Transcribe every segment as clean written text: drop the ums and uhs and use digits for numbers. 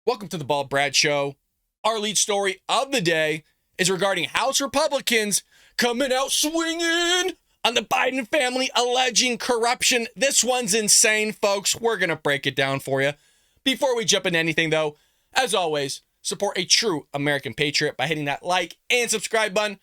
Welcome to the Bald Brad Show. Our lead story of the day is regarding House Republicans coming out swinging on the Biden family alleging corruption. This one's insane, folks. We're going to break it down for you. Before we jump into anything, though, as always, support a true American patriot by hitting that like and subscribe button.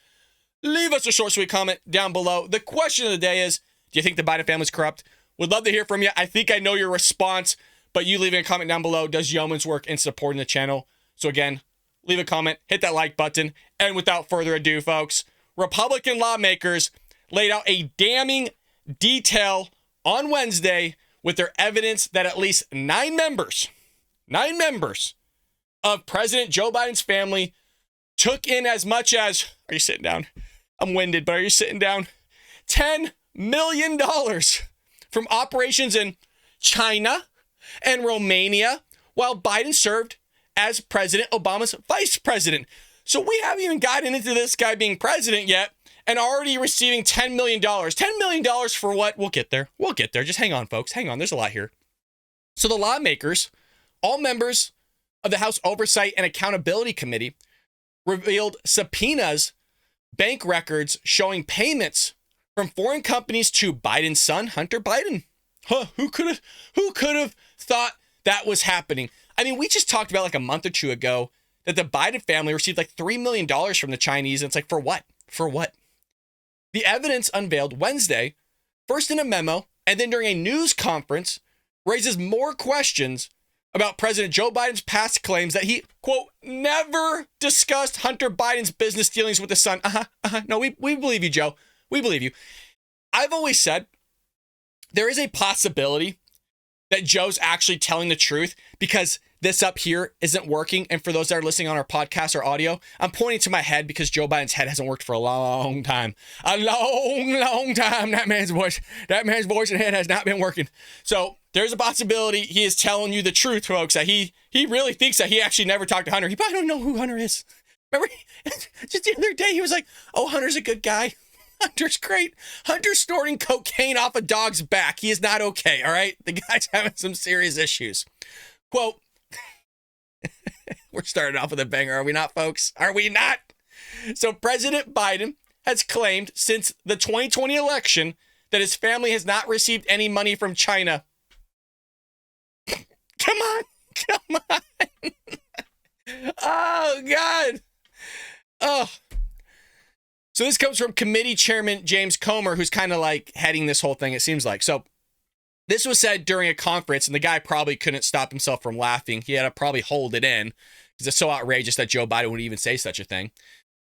Leave us a short, sweet comment down below. The question of the day is, do you think the Biden family's corrupt? Would love to hear from you. I think I know your response. But you leaving a comment down below does yeoman's work in supporting the channel. So again, leave a comment, hit that like button. And without further ado, folks, Republican lawmakers laid out a damning detail on Wednesday with their evidence that at least nine members of President Joe Biden's family took in as much as, are you sitting down? I'm winded, but are you sitting down? $10 million from operations in China and Romania, while Biden served as President Obama's vice president. So we haven't even gotten into this guy being president yet and already receiving $10 million. $10 million for what? We'll get there. Just hang on, folks. Hang on. There's a lot here. So the lawmakers, all members of the House Oversight and Accountability Committee, revealed subpoenas, bank records showing payments from foreign companies to Biden's son, Hunter Biden. Who could have thought that was happening? I mean, we just talked about like a month or two ago that the Biden family received like $3 million from the Chinese. And it's like, for what? For what? The evidence unveiled Wednesday, first in a memo and then during a news conference, raises more questions about President Joe Biden's past claims that he, quote, never discussed Hunter Biden's business dealings with his son. No, we believe you, Joe. We believe you. I've always said there is a possibility that Joe's actually telling the truth because this up here isn't working. And for those that are listening on our podcast or audio, I'm pointing to my head because Joe Biden's head hasn't worked for a long time. A long time. That man's voice and head has not been working. So there's a possibility he is telling you the truth, folks, that he really thinks that he actually never talked to Hunter. He probably don't know who Hunter is. Remember, just the other day, he was like, oh, Hunter's a good guy. Hunter's great. Hunter's snorting cocaine off a dog's back. He is not okay, all right? The guy's having some serious issues. Quote, we're starting off with a banger, are we not, folks? Are we not? So President Biden has claimed since the 2020 election that his family has not received any money from China. Come on. Oh, God. Oh. So this comes from committee chairman James Comer, who's kind of like heading this whole thing, it seems like. So this was said during a conference, and the guy probably couldn't stop himself from laughing. He had to probably hold it in because it's so outrageous that Joe Biden would even say such a thing.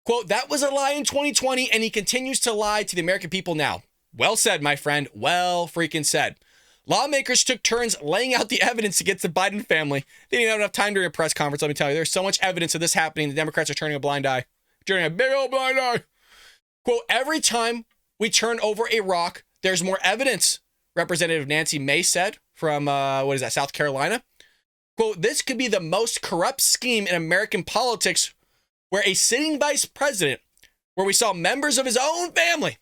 Quote, that was a lie in 2020, and he continues to lie to the American people now. Well said, my friend. Well freaking said. Lawmakers took turns laying out the evidence against the Biden family. They didn't have enough time during a press conference, let me tell you. There's so much evidence of this happening. The Democrats are turning a blind eye. Turning a big old blind eye. Quote, every time we turn over a rock, there's more evidence, Representative Nancy May said from, South Carolina. Quote, this could be the most corrupt scheme in American politics where a sitting vice president, where we saw members of his own family,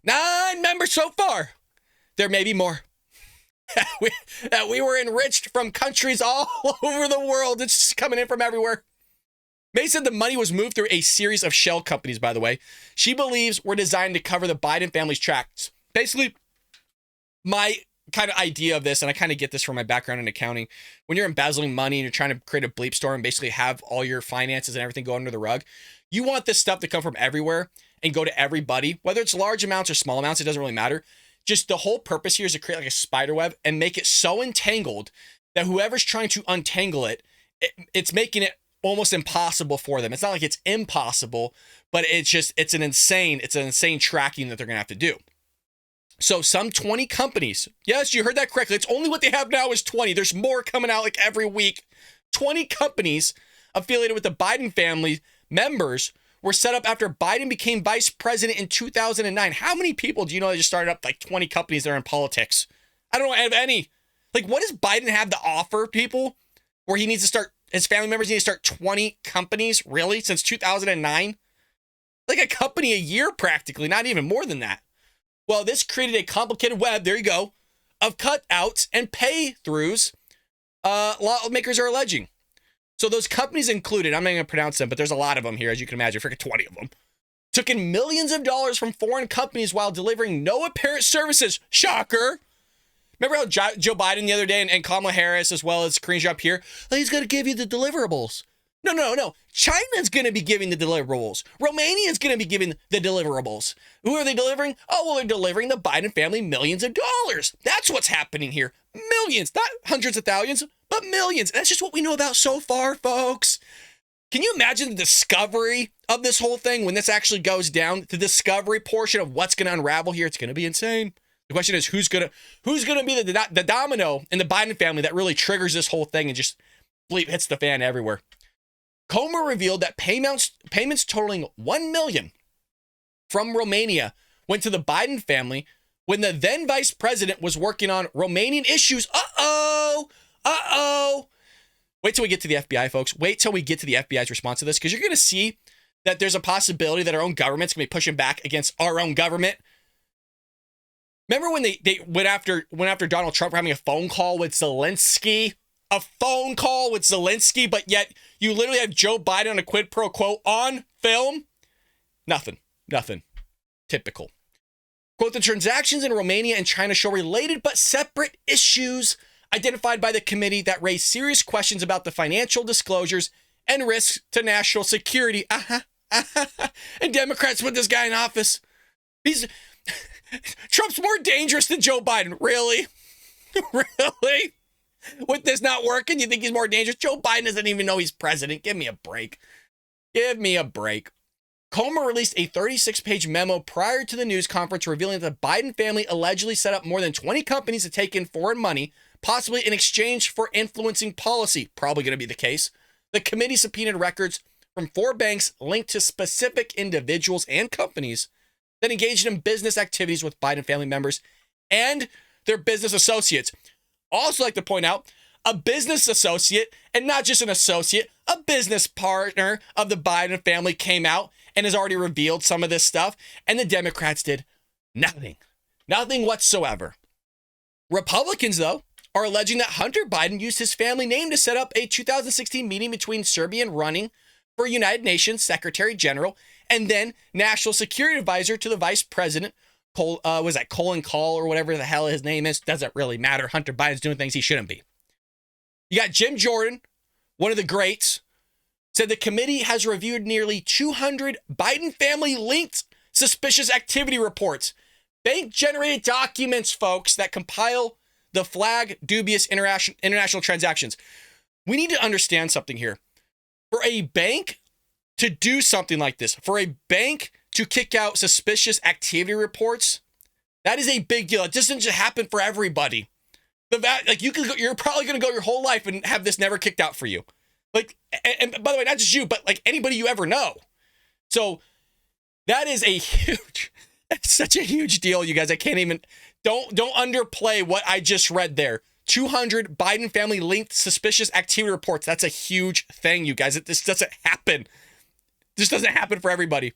9 members so far, there may be more, that we were enriched from countries all over the world. It's just coming in from everywhere. May said the money was moved through a series of shell companies, by the way. She believes were designed to cover the Biden family's tracks. Basically, my kind of idea of this, and I kind of get this from my background in accounting, when you're embezzling money and you're trying to create a bleep store and basically have all your finances and everything go under the rug, you want this stuff to come from everywhere and go to everybody, whether it's large amounts or small amounts, it doesn't really matter. Just the whole purpose here is to create like a spider web and make it so entangled that whoever's trying to untangle it, it's making it almost impossible for them. It's not like it's impossible, but it's an insane tracking that they're going to have to do. So some 20 companies, yes, you heard that correctly. It's only what they have now is 20. There's more coming out like every week. 20 companies affiliated with the Biden family members were set up after Biden became vice president in 2009. How many people do you know that just started up like 20 companies that are in politics? I don't have any. Like, what does Biden have to offer people where he needs to start, his family members need to start 20 companies, really, since 2009? Like a company a year practically, not even more than that. Well, this created a complicated web, there you go, of cutouts and pay-throughs, lawmakers are alleging. So those companies included, I'm not going to pronounce them, but there's a lot of them here, as you can imagine, freaking 20 of them, took in millions of dollars from foreign companies while delivering no apparent services. Shocker. Remember how Joe Biden the other day and Kamala Harris, as well as Karine Jean-Pierre, he's going to give you the deliverables. No. China's going to be giving the deliverables. Romania's going to be giving the deliverables. Who are they delivering? Oh, well, they're delivering the Biden family millions of dollars. That's what's happening here. Millions, not hundreds of thousands, but millions. That's just what we know about so far, folks. Can you imagine the discovery of this whole thing when this actually goes down? The discovery portion of what's going to unravel here, it's going to be insane. The question is, who's gonna be the domino in the Biden family that really triggers this whole thing and just bleep hits the fan everywhere? Comer revealed that payments totaling $1 million from Romania went to the Biden family when the then vice president was working on Romanian issues. Uh-oh. Wait till we get to the FBI, folks. Wait till we get to the FBI's response to this, because you're going to see that there's a possibility that our own government's going to be pushing back against our own government. Remember when they went after Donald Trump for having a phone call with Zelensky? A phone call with Zelensky, but yet you literally have Joe Biden on a quid pro quo on film? Nothing. Typical. Quote, the transactions in Romania and China show related but separate issues identified by the committee that raise serious questions about the financial disclosures and risks to national security. And Democrats put this guy in office. Trump's more dangerous than Joe Biden. Really? Really? With this not working, you think he's more dangerous? Joe Biden doesn't even know he's president. Give me a break. Comer released a 36-page memo prior to the news conference revealing that the Biden family allegedly set up more than 20 companies to take in foreign money, possibly in exchange for influencing policy. Probably going to be the case. The committee subpoenaed records from 4 banks linked to specific individuals and companies that engaged in business activities with Biden family members and their business associates. Also like to point out, a business associate, and not just an associate, a business partner of the Biden family came out and has already revealed some of this stuff, and the Democrats did nothing whatsoever. Republicans, though, are alleging that Hunter Biden used his family name to set up a 2016 meeting between Serbian running for United Nations Secretary General and then National Security Advisor to the Vice President, Colin Call or whatever the hell his name is. Doesn't really matter. Hunter Biden's doing things he shouldn't be. You got Jim Jordan, one of the greats, said the committee has reviewed nearly 200 Biden family linked suspicious activity reports. Bank-generated documents, folks, that compile the flag dubious international transactions. We need to understand something here. For a bank to do something like this, for a bank to kick out suspicious activity reports, that is a big deal. It doesn't just happen for everybody. You're probably going to go your whole life and have this never kicked out for you. And by the way, not just you, but like anybody you ever know. So that is it's such a huge deal, you guys. I can't even, don't underplay what I just read there. 200 Biden family linked suspicious activity reports. That's a huge thing, you guys. This doesn't happen. This doesn't happen for everybody.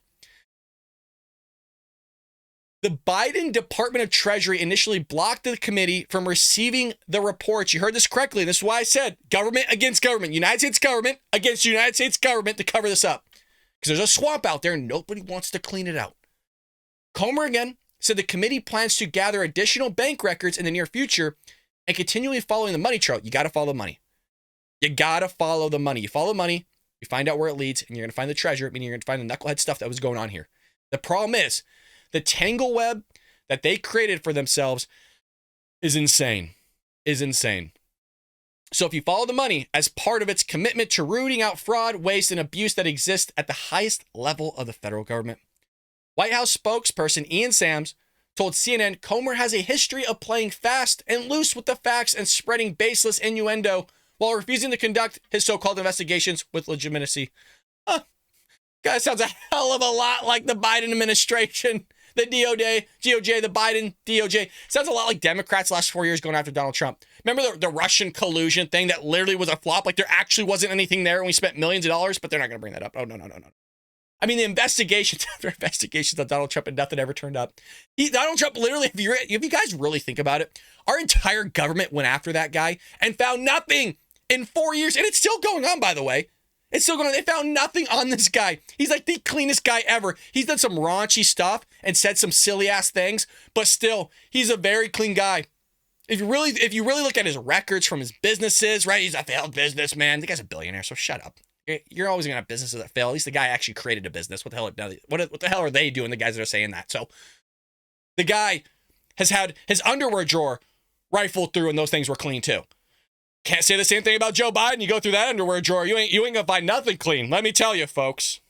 The Biden Department of Treasury initially blocked the committee from receiving the reports. You heard this correctly. This is why I said government against government. United States government against United States government to cover this up. Because there's a swamp out there and nobody wants to clean it out. Comer again said the committee plans to gather additional bank records in the near future and continually following the money trail. You got to follow the money. You follow the money, you find out where it leads, and you're going to find the treasure, meaning you're going to find the knucklehead stuff that was going on here. The problem is, the tangle web that they created for themselves is insane. So if you follow the money as part of its commitment to rooting out fraud, waste, and abuse that exists at the highest level of the federal government. White House spokesperson Ian Sams told CNN Comer has a history of playing fast and loose with the facts and spreading baseless innuendo while refusing to conduct his so-called investigations with legitimacy. Guys, sounds a hell of a lot like the Biden administration. The DOJ, the Biden DOJ. Sounds a lot like Democrats the last 4 years going after Donald Trump. Remember the Russian collusion thing that literally was a flop? Like there actually wasn't anything there and we spent millions of dollars, but they're not going to bring that up. Oh, no. I mean, the investigations after investigations on Donald Trump and nothing ever turned up. Donald Trump literally, if you guys really think about it, our entire government went after that guy and found nothing. in 4 years. And it's still going on, by the way. It's still going on. They found nothing on this guy. He's like the cleanest guy ever. He's done some raunchy stuff and said some silly ass things, but still, he's a very clean guy. If you really look at his records from his businesses, right? He's a failed businessman. The guy's a billionaire, so shut up. You're always gonna have businesses that fail. At least the guy actually created a business. What the hell are they doing? The guys that are saying that. So the guy has had his underwear drawer rifled through, and those things were clean too. Can't say the same thing about Joe Biden. You go through that underwear drawer, you ain't gonna find nothing clean. Let me tell you, folks.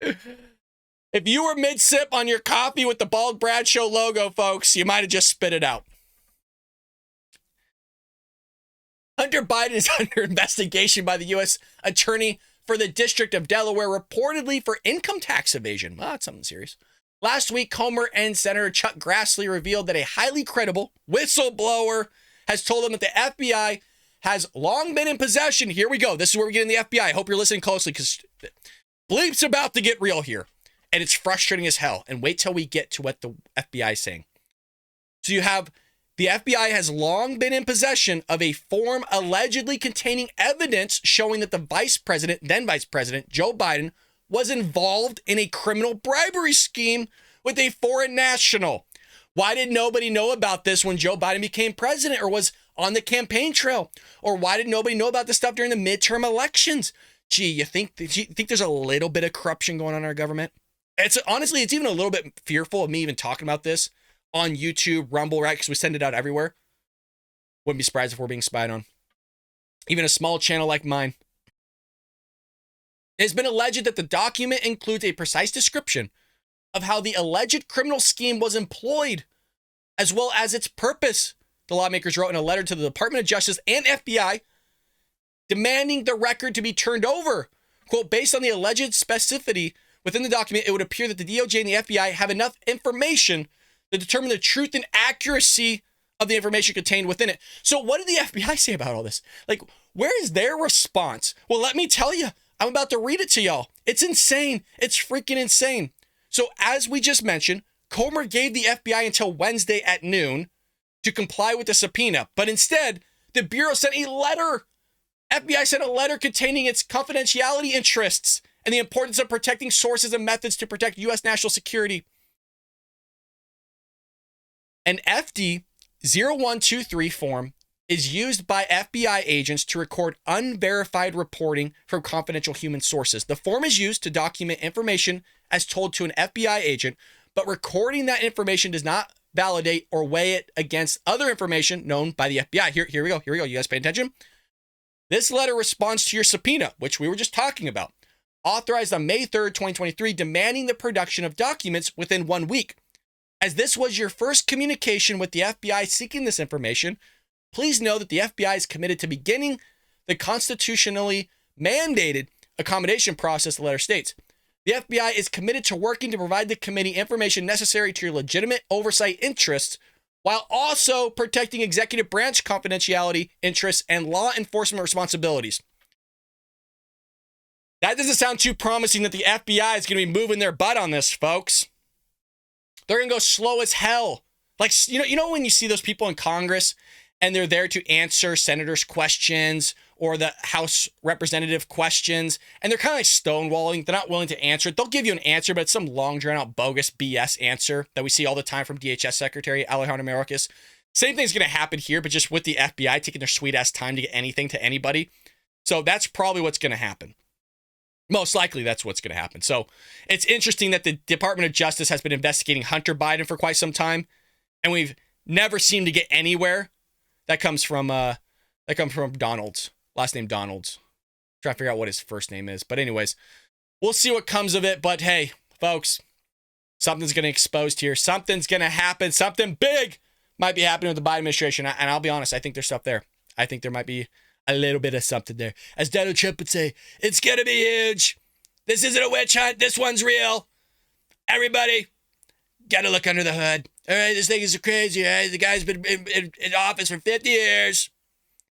If you were mid-sip on your coffee with the Bald Bradshaw logo, folks, you might have just spit it out. Hunter Biden is under investigation by the U.S. Attorney for the District of Delaware, reportedly for income tax evasion. Well, that's something serious. Last week, Comer and Senator Chuck Grassley revealed that a highly credible whistleblower has told them that the FBI has long been in possession. Here we go. This is where we get in the FBI. I hope you're listening closely because bleep's about to get real here. And it's frustrating as hell. And wait till we get to what the FBI is saying. So you have the FBI has long been in possession of a form allegedly containing evidence showing that the then Vice President, Joe Biden, was involved in a criminal bribery scheme with a foreign national. Why did nobody know about this when Joe Biden became president or was on the campaign trail? Or why did nobody know about this stuff during the midterm elections? Gee, you think there's a little bit of corruption going on in our government? Honestly, it's even a little bit fearful of me even talking about this on YouTube, Rumble, right? Because we send it out everywhere. Wouldn't be surprised if we're being spied on. Even a small channel like mine. It has been alleged that the document includes a precise description of how the alleged criminal scheme was employed, as well as its purpose. The lawmakers wrote in a letter to the Department of Justice and FBI demanding the record to be turned over. Quote, based on the alleged specificity within the document, it would appear that the DOJ and the FBI have enough information to determine the truth and accuracy of the information contained within it. So what did the FBI say about all this? Like, where is their response? Well, let me tell you, I'm about to read it to y'all. It's insane. It's freaking insane. So as we just mentioned, Comer gave the FBI until Wednesday at noon to comply with the subpoena. But instead, the Bureau sent a letter. FBI sent a letter containing its confidentiality interests and the importance of protecting sources and methods to protect U.S. national security. An FD 0123 form is used by FBI agents to record unverified reporting from confidential human sources. The form is used to document information as told to an FBI agent, but recording that information does not validate or weigh it against other information known by the FBI. Here we go. You guys pay attention. This letter responds to your subpoena, which we were just talking about, authorized on May 3rd, 2023, demanding the production of documents within 1 week. As this was your first communication with the FBI seeking this information, please know that the FBI is committed to beginning the constitutionally mandated accommodation process, the letter states. The FBI is committed to working to provide the committee information necessary to your legitimate oversight interests while also protecting executive branch confidentiality interests and law enforcement responsibilities. That doesn't sound too promising that the FBI is going to be moving their butt on this, folks. They're going to go slow as hell. Like, you know when you see those people in Congress and they're there to answer senators' questions or the House representative questions, and they're kind of like stonewalling. They're not willing to answer it. They'll give you an answer, but it's some long, drawn-out, bogus BS answer that we see all the time from DHS Secretary Alejandro Mayorkas. Same thing's going to happen here, but just with the FBI taking their sweet-ass time to get anything to anybody. So that's probably what's going to happen. Most likely that's what's going to happen. So it's interesting that the Department of Justice has been investigating Hunter Biden for quite some time, and we've never seemed to get anywhere. That comes from Donald's. Last name Donald's. Trying to figure out what his first name is. But anyways, we'll see what comes of it. But hey, folks, something's going to expose here. Something's going to happen. Something big might be happening with the Biden administration. And I'll be honest, I think there's stuff there. I think there might be a little bit of something there. As Donald Trump would say, it's going to be huge. This isn't a witch hunt. This one's real. Everybody, got to look under the hood. All right, this thing is crazy. Right? The guy's been in office for 50 years.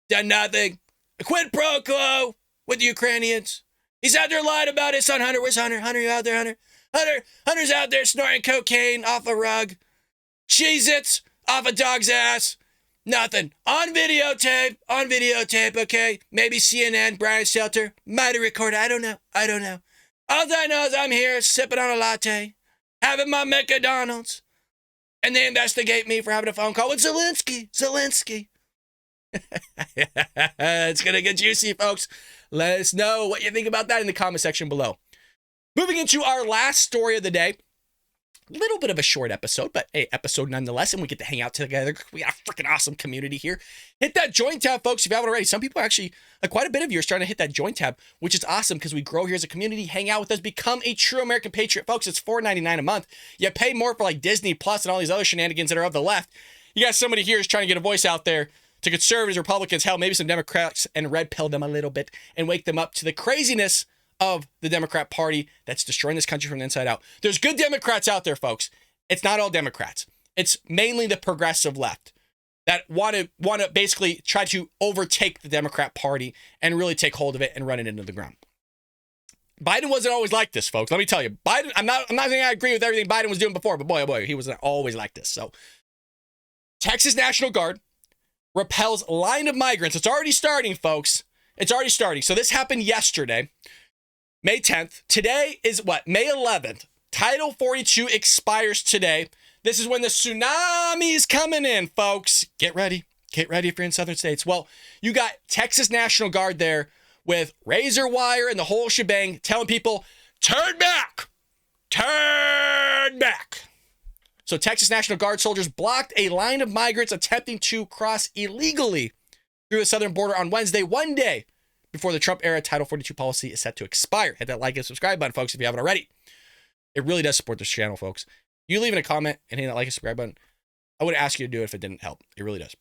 Done nothing. A quid pro quo with the Ukrainians. He's out there lying about his son Hunter. Where's Hunter? Hunter, you out there, Hunter? Hunter's out there snorting cocaine off a rug. Cheez-Its off a dog's ass. Nothing. On videotape, okay? Maybe CNN, Brian Stelter, might have recorded. I don't know. All I know is I'm here sipping on a latte, having my McDonald's, and they investigate me for having a phone call with Zelensky. It's going to get juicy, folks. Let us know what you think about that in the comment section below. Moving into our last story of the day. A little bit of a short episode, but a episode nonetheless, and we get to hang out together. We got a freaking awesome community here. Hit that join tab, folks, if you haven't already. Some people are actually, quite a bit of you are starting to hit that join tab, which is awesome because we grow here as a community. Hang out with us, become a true American patriot, folks. It's $4.99 a month. You pay more for like Disney Plus and all these other shenanigans that are of the left. You got somebody here who's trying to get a voice out there to conservatives, Republicans, hell, maybe some Democrats, and red pill them a little bit and wake them up to the craziness of the Democrat Party that's destroying this country from the inside out. There's good Democrats out there, folks. It's not all Democrats. It's mainly the progressive left that want to basically try to overtake the Democrat Party and really take hold of it and run it into the ground. Biden wasn't always like this, folks. Let me tell you. Biden, I'm not saying I agree with everything Biden was doing before, but boy, oh boy, he wasn't always like this. So, Texas National Guard repels line of migrants. It's already starting, folks. It's already starting. So this happened yesterday, May 10th. Today is what? May 11th. Title 42 expires today. This is when the tsunami is coming in, folks. Get ready. Get ready if you're in southern states. Well, you got Texas National Guard there with razor wire and the whole shebang telling people, turn back. Turn back. So Texas National Guard soldiers blocked a line of migrants attempting to cross illegally through the southern border on Wednesday, one day before the Trump-era Title 42 policy is set to expire. Hit that like and subscribe button, folks, if you haven't already. It really does support this channel, folks. You leaving a comment and hitting that like and subscribe button, I would ask you to do it if it didn't help. It really does.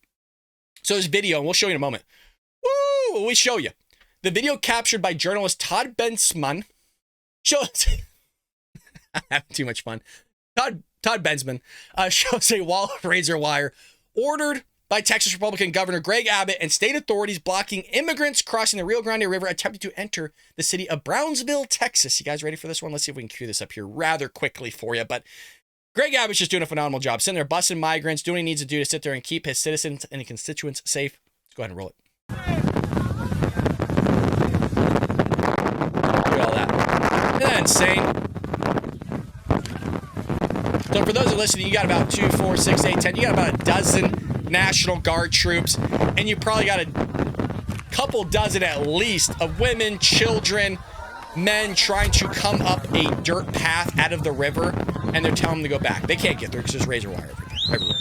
So this video, and we'll show you in a moment. Woo! We show you. The video captured by journalist Todd Bensman shows... I'm having too much fun. Todd Bensman shows a wall of razor wire ordered by Texas Republican Governor Greg Abbott and state authorities blocking immigrants crossing the Rio Grande River attempting to enter the city of Brownsville, Texas. You guys ready for this one? Let's see if we can cue this up here rather quickly for you. But Greg Abbott's just doing a phenomenal job. Sitting there busting migrants, doing what he needs to do to sit there and keep his citizens and constituents safe. Let's go ahead and roll it. Look at all that. Isn't that insane? So for those who are listening, you got about 2, 4, 6, 8, 10. You got about a dozen National Guard troops, and you probably got a couple dozen at least of women, children, men trying to come up a dirt path out of the river, and they're telling them to go back. They can't get through because there's razor wire everywhere.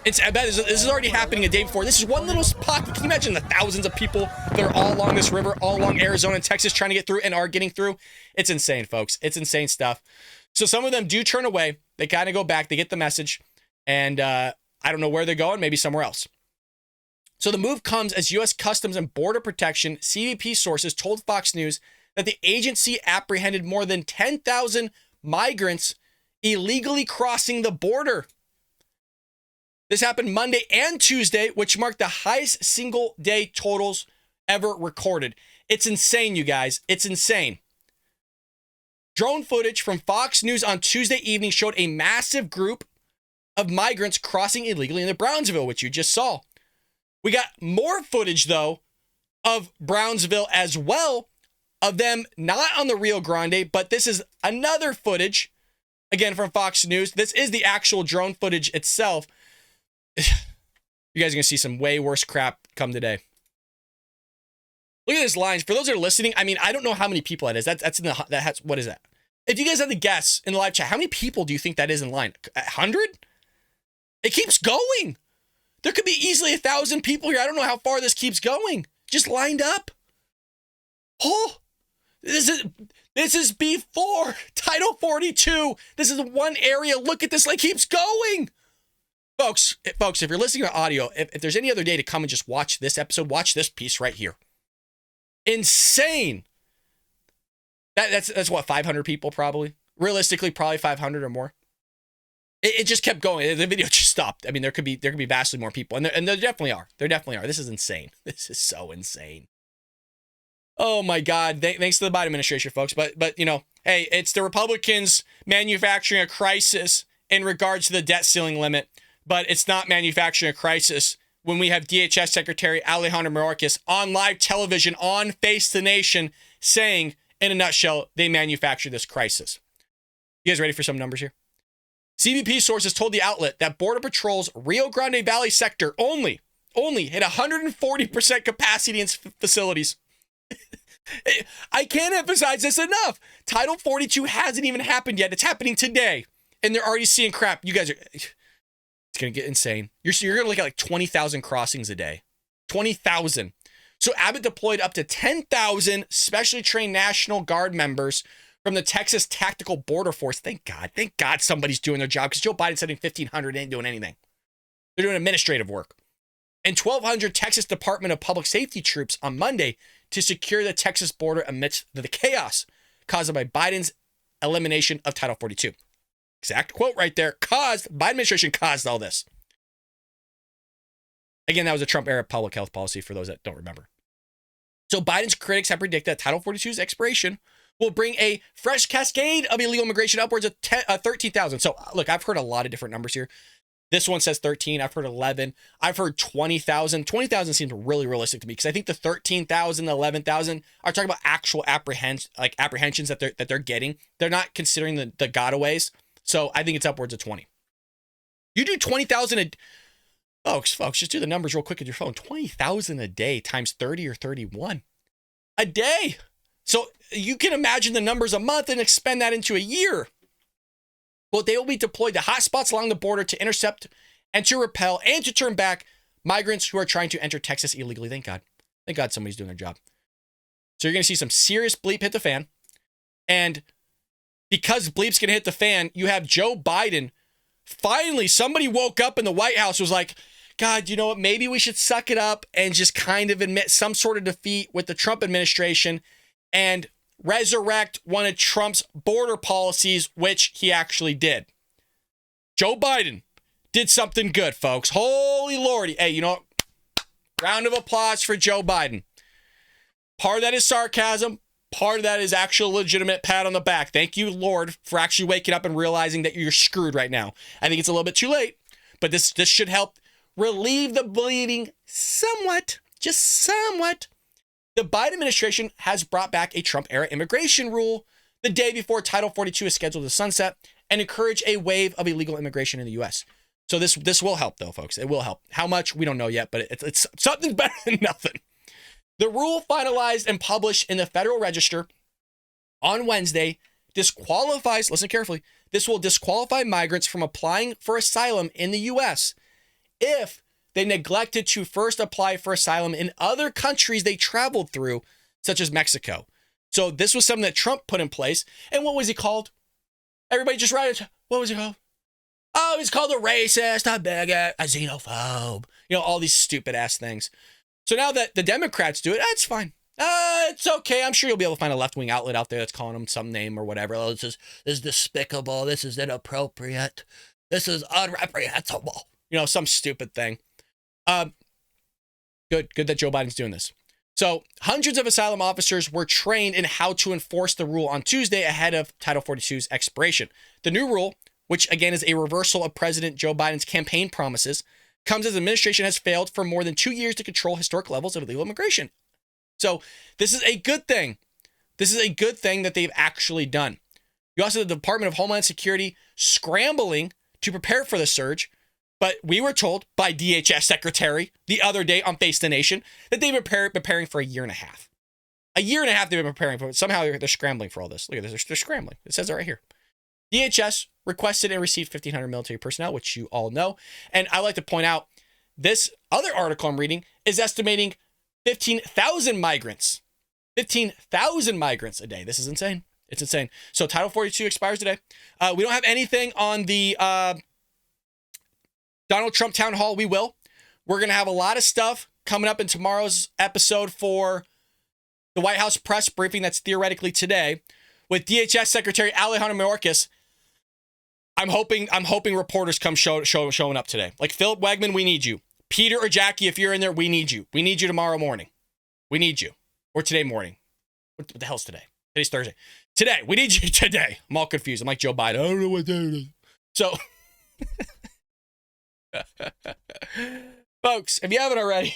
I bet this is already happening a day before. This is one little pocket. Can you imagine the thousands of people that are all along this river, all along Arizona and Texas trying to get through and are getting through? It's insane, folks. It's insane stuff. So some of them do turn away. They kind of go back. They get the message. And I don't know where they're going. Maybe somewhere else. So the move comes as U.S. Customs and Border Protection, CBP sources told Fox News that the agency apprehended more than 10,000 migrants illegally crossing the border. This happened Monday and Tuesday, which marked the highest single day totals ever recorded. It's insane, you guys. It's insane. Drone footage from Fox News on Tuesday evening showed a massive group of migrants crossing illegally into Brownsville, which you just saw. We got more footage, though, of Brownsville as well, of them not on the Rio Grande, but this is another footage, again, from Fox News. This is the actual drone footage itself. You guys are going to see some way worse crap come today. Look at this lines. For those that are listening, I mean, I don't know how many people that is. That's in the, that has, what is that? If you guys have to guess in the live chat, how many people do you think that is in line? 100? It keeps going. There could be easily 1,000 people here. I don't know how far this keeps going. Just lined up. Oh, this is before Title 42. This is one area. Look at this. Like, keeps going. Folks, if you're listening to audio, if there's any other day to come and just watch this episode, watch this piece right here. Insane. That's what, 500 people probably? Realistically, probably 500 or more. It just kept going. The video just stopped. I mean, there could be vastly more people, and there definitely are. There definitely are. This is insane. This is so insane. Oh my God! Thanks to the Biden administration, folks. But you know, hey, it's the Republicans manufacturing a crisis in regards to the debt ceiling limit. but it's not manufacturing a crisis when we have DHS Secretary Alejandro Mayorkas on live television on Face the Nation saying, in a nutshell, they manufactured this crisis. You guys ready for some numbers here? CBP sources told the outlet that Border Patrol's Rio Grande Valley sector only hit 140% capacity in facilities. I can't emphasize this enough. Title 42 hasn't even happened yet. It's happening today. And they're already seeing crap. You guys are, it's going to get insane. You're going to look at like 20,000 crossings a day. 20,000. So Abbott deployed up to 10,000 specially trained National Guard members from the Texas Tactical Border Force. Thank God somebody's doing their job, because Joe Biden sending 1,500 ain't doing anything. They're doing administrative work. And 1,200 Texas Department of Public Safety troops on Monday to secure the Texas border amidst the chaos caused by Biden's elimination of Title 42. Exact quote right there. Biden administration caused all this. Again, that was a Trump era public health policy for those that don't remember. So Biden's critics have predicted that Title 42's expiration will bring a fresh cascade of illegal immigration upwards of 13,000. So look, I've heard a lot of different numbers here. This one says 13. I've heard 11. I've heard 20,000. 20,000 seems really realistic to me, because I think the 13,000, the 11,000 are talking about actual apprehensions that they're getting. They're not considering the gotaways. So I think it's upwards of 20. You do 20,000 folks, just do the numbers real quick with your phone. 20,000 a day times 30 or 31 a day. So you can imagine the numbers a month and expand that into a year. Well, they will be deployed to hotspots along the border to intercept and to repel and to turn back migrants who are trying to enter Texas illegally. Thank God. Thank God somebody's doing their job. So you're going to see some serious bleep hit the fan. And because bleep's going to hit the fan, you have Joe Biden. Finally, somebody woke up in the White House, was like, God, you know what? Maybe we should suck it up and just kind of admit some sort of defeat with the Trump administration and resurrect one of Trump's border policies, which he actually did. Joe Biden did something good, folks. Holy Lordy. Hey, you know what? Round of applause for Joe Biden. Part of that is sarcasm. Part of that is actual legitimate pat on the back. Thank you, Lord, for actually waking up and realizing that you're screwed right now. I think it's a little bit too late, but this should help relieve the bleeding somewhat, just somewhat. The Biden administration has brought back a Trump-era immigration rule the day before Title 42 is scheduled to sunset and encourage a wave of illegal immigration in the U.S. So this will help, though, folks. It will help. How much? We don't know yet, but it's something better than nothing. The rule finalized and published in the Federal Register on Wednesday disqualifies, listen carefully, this will disqualify migrants from applying for asylum in the U.S. if they neglected to first apply for asylum in other countries they traveled through, such as Mexico. So this was something that Trump put in place. And what was he called? Everybody just write it. What was he called? Oh, he's called a racist, a bigot, a xenophobe. You know, all these stupid ass things. So now that the Democrats do it, it's fine. It's okay. I'm sure you'll be able to find a left-wing outlet out there that's calling them some name or whatever. Oh, this is despicable. This is inappropriate. This is unreprehensible. You know, some stupid thing. Good that Joe Biden's doing this. So hundreds of asylum officers were trained in how to enforce the rule on Tuesday ahead of Title 42's expiration. The new rule, which again is a reversal of President Joe Biden's campaign promises, comes as the administration has failed for more than 2 years to control historic levels of illegal immigration. So this is a good thing. This is a good thing that they've actually done. You also have the Department of Homeland Security scrambling to prepare for the surge. But we were told by DHS Secretary the other day on Face the Nation that they've been preparing for a year and a half. A year and a half they've been preparing for it. Somehow they're scrambling for all this. Look at this. They're scrambling. It says it right here. DHS requested and received 1,500 military personnel, which you all know. And I like to point out, this other article I'm reading is estimating 15,000 migrants. 15,000 migrants a day. This is insane. It's insane. So Title 42 expires today. We don't have anything on the Donald Trump town hall. We will. We're going to have a lot of stuff coming up in tomorrow's episode for the White House press briefing that's theoretically today with DHS Secretary Alejandro Mayorkas. I'm hoping reporters come showing up today. Like Philip Wegman, we need you. Peter or Jackie, if you're in there, we need you. We need you tomorrow morning. We need you. Or today morning. What the hell's today? Today's Thursday. Today. We need you today. I'm all confused. I'm like Joe Biden. I don't know what day it is. So Folks, if you haven't already,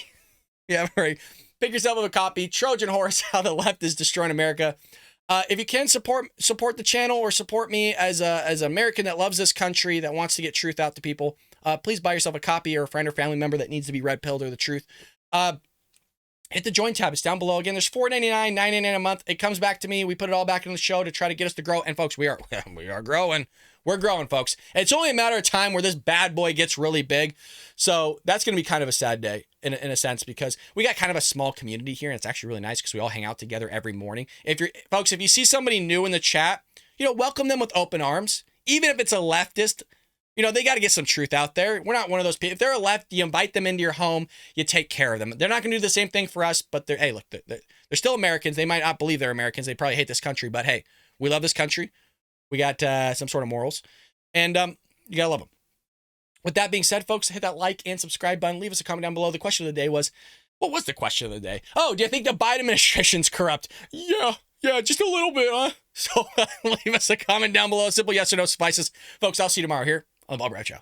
pick yourself up a copy. Trojan Horse: How the Left is Destroying America. If you can support the channel or support me as an American that loves this country, that wants to get truth out to people, please buy yourself a copy, or a friend or family member that needs to be red-pilled or the truth. Hit the join tab. It's down below. Again, there's $4.99, $9.99 a month. It comes back to me. We put it all back in the show to try to get us to grow. And folks, we are growing. We're growing, folks. And it's only a matter of time where this bad boy gets really big. So that's going to be kind of a sad day in a sense, because we got kind of a small community here, and it's actually really nice because we all hang out together every morning. If you see somebody new in the chat, welcome them with open arms. Even if it's a leftist, they got to get some truth out there. We're not one of those people. If they're a left, you invite them into your home, you take care of them. They're not going to do the same thing for us, but they're still Americans. They might not believe they're Americans. They probably hate this country, but hey, we love this country. We got some sort of morals, and you got to love them. With that being said, folks, hit that like and subscribe button. Leave us a comment down below. The question of the day was, what was the question of the day? Oh, do you think the Biden administration's corrupt? Yeah, just a little bit, huh? So leave us a comment down below. A simple yes or no suffices. Folks, I'll see you tomorrow here on the Bob Brown Show.